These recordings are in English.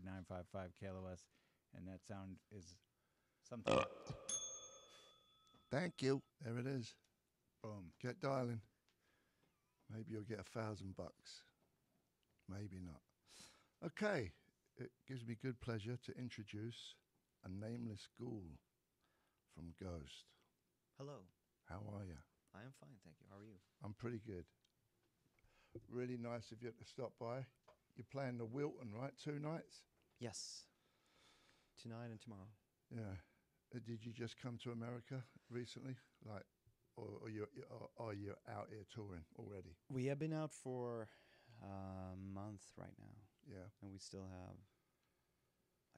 955 KLOS, and that sound is something. Thank you. There it is. Boom. Get dialing. Maybe you'll get $1,000. Maybe not. Okay. It gives me good pleasure to introduce a Nameless Ghoul from Ghost. Hello. How are you? I am fine, thank you. How are you? I'm pretty good. Really nice of you to stop by. You're playing the Wilton, right? 2 nights? Yes. Tonight and tomorrow. Yeah. Did you just come to America recently? Like, or are you out here touring already? We have been out for a month right now. Yeah. And we still have,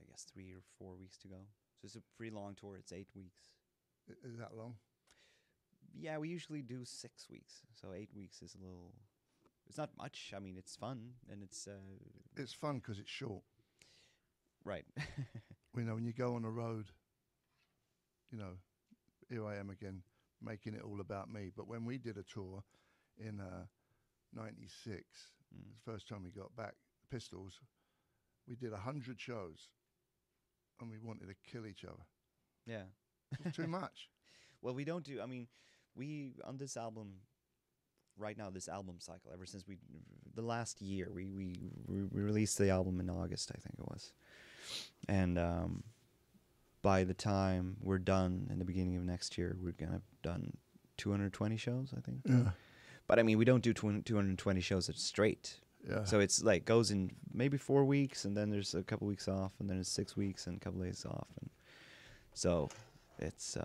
I guess, 3 or 4 weeks to go. So it's a pretty long tour. It's 8 weeks. Is that long? Yeah, we usually do 6 weeks. So 8 weeks is a little... It's not much. I mean, it's fun, and it's... It's fun because it's short. Right. You know, when you go on the road, you know, here I am again, making it all about me. But when we did a tour in '96, the first time we got back, Pistols, we did 100 shows, and we wanted to kill each other. Yeah. It was too much. Well, we don't do... I mean, we, on this album... Right now, this album cycle, ever since the last year, we released the album in August, I think it was. And by the time we're done in the beginning of next year, we're going to have done 220 shows, I think. Yeah. But I mean, we don't do 220 shows straight. Yeah. So it's like goes in maybe 4 weeks, and then there's a couple weeks off, and then it's 6 weeks and a couple days off. And so it's...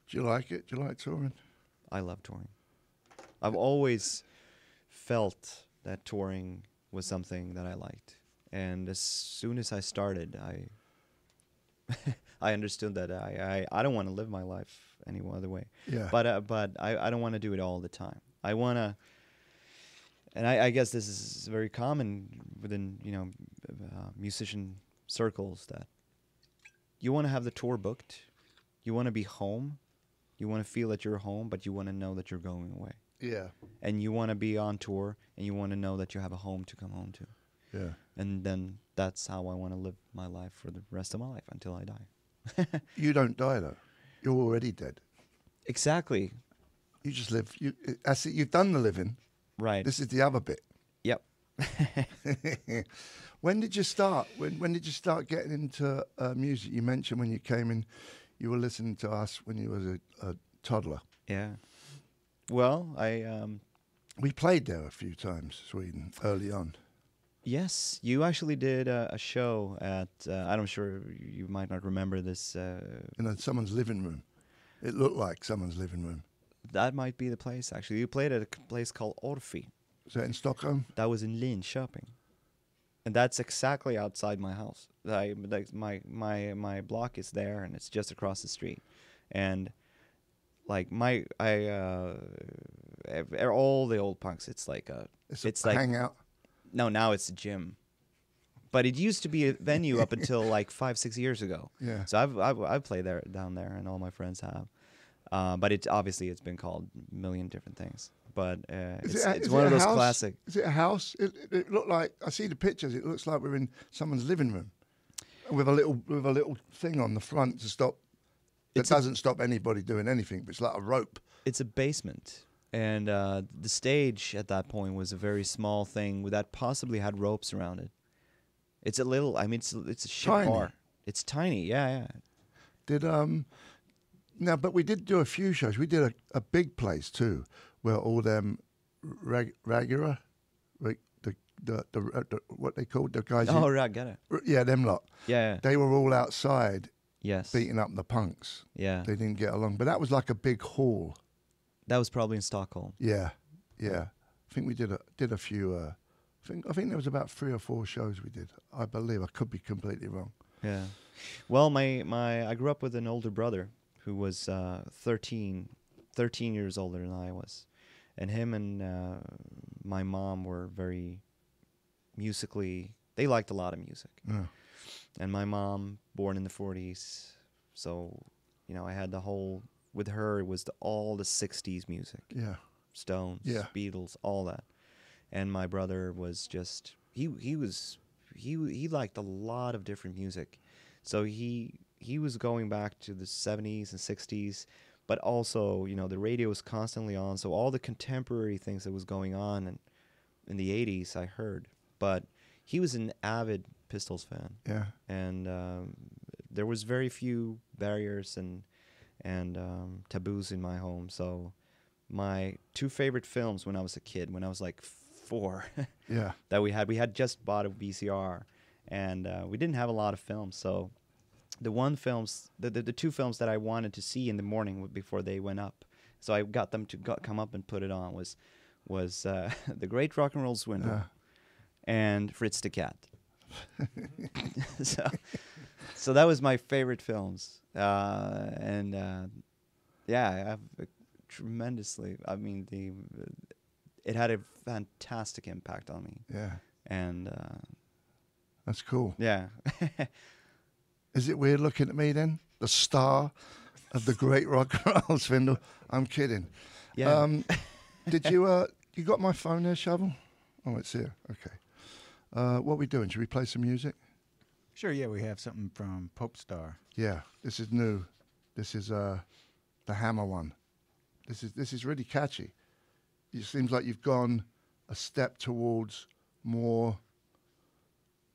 Do you like it? Do you like touring? I love touring. I've always felt that touring was something that I liked. And as soon as I started, I understood that I don't want to live my life any other way. Yeah. But I don't want to do it all the time. I want to, and I guess this is very common within, musician circles, that you want to have the tour booked. You want to be home. You want to feel that you're home, but you want to know that you're going away. Yeah. And you want to be on tour, and you want to know that you have a home to come home to. Yeah. And then that's how I want to live my life for the rest of my life until I die. You don't die, though. You're already dead. Exactly. You just live. That's it. You've done the living. Right. This is the other bit. Yep. When did you start? When did you start getting into music? You mentioned when you came in, you were listening to us when you was a toddler. Yeah. Well, we played there a few times, Sweden, early on. Yes, you actually did a show at, I'm sure you might not remember this. In someone's living room. It looked like someone's living room. That might be the place, actually. You played at a place called Orfi. Is that in Stockholm? That was in Linköping. And that's exactly outside my house. My block is there, and it's just across the street. And... like all the old punks, it's like it's like hangout. No, now it's a gym, but it used to be a venue up until like 5-6 years ago. Yeah. So I've played there down there, and all my friends have. But it's been called a million different things. But it's one of those classic. Is it a house? It looked like, I see the pictures. It looks like we're in someone's living room with a little thing on the front to stop. It doesn't stop anybody doing anything, but it's like a rope. It's a basement. And the stage at that point was a very small thing that possibly had ropes around it. It's a little, it's a shit bar. It's tiny, yeah. But we did do a few shows. We did a big place too, where all them Ragura, what they called the guys. Oh, Ragara. Yeah, them lot. Yeah. They were all outside. Yes. Beating up the punks. Yeah. They didn't get along. But that was like a big hall. That was probably in Stockholm. Yeah. I think we did a few. I think there was about 3 or 4 shows we did. I believe. I could be completely wrong. Yeah. Well, I grew up with an older brother who was 13 years older than I was. And him and my mom were very musically, they liked a lot of music. Yeah. And my mom, born in the 40s, so, I had the whole, with her, it was all the 60s music. Yeah. Stones, Yeah. Beatles, all that. And my brother was just, he he liked a lot of different music, so he was going back to the 70s and 60s, but also the radio was constantly on, so all the contemporary things that was going on and in the 80s I heard. But he was an avid Pistols fan. Yeah. And there was very few barriers and taboos in my home. So my two favorite films when I was a kid, when I was like 4, Yeah. that we had just bought a VCR, and we didn't have a lot of films. So the two films that I wanted to see in the morning before they went up, so I got them to come up and put it on, was The Great Rock and Roll Swindle, Yeah. and Fritz the Cat. so that was my favorite films, and yeah, I have tremendously. I mean, it had a fantastic impact on me, Yeah. and That's cool. yeah. Is it weird looking at me then? The star of the great rock and roll Swindle? I'm kidding. Yeah. Did you got my phone there, Shovel? Oh, it's here. Okay. What are we doing? Should we play some music? Sure, yeah, we have something from Pope Star. Yeah, this is new. This is the Hammer one. This is really catchy. It seems like you've gone a step towards more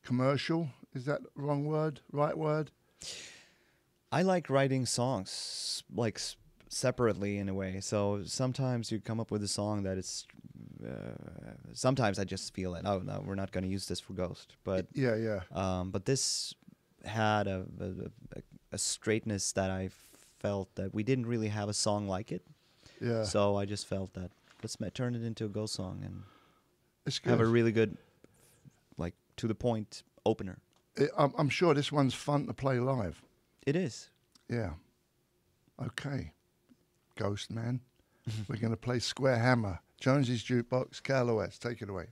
commercial. Is that the wrong word? Right word? I like writing songs like separately in a way. So sometimes you come up with a song that is. Sometimes I just feel it. Oh no, we're not going to use this for Ghost. But Yeah. but this had a straightness that I felt that we didn't really have a song like it. Yeah. So I just felt that let's turn it into a Ghost song and It's good. have a really good, like to the point opener. I'm sure this one's fun to play live. It is. Yeah. Okay. Ghost Man. We're going to play Square Hammer. Jonesy's Jukebox, Carl West. Take it away.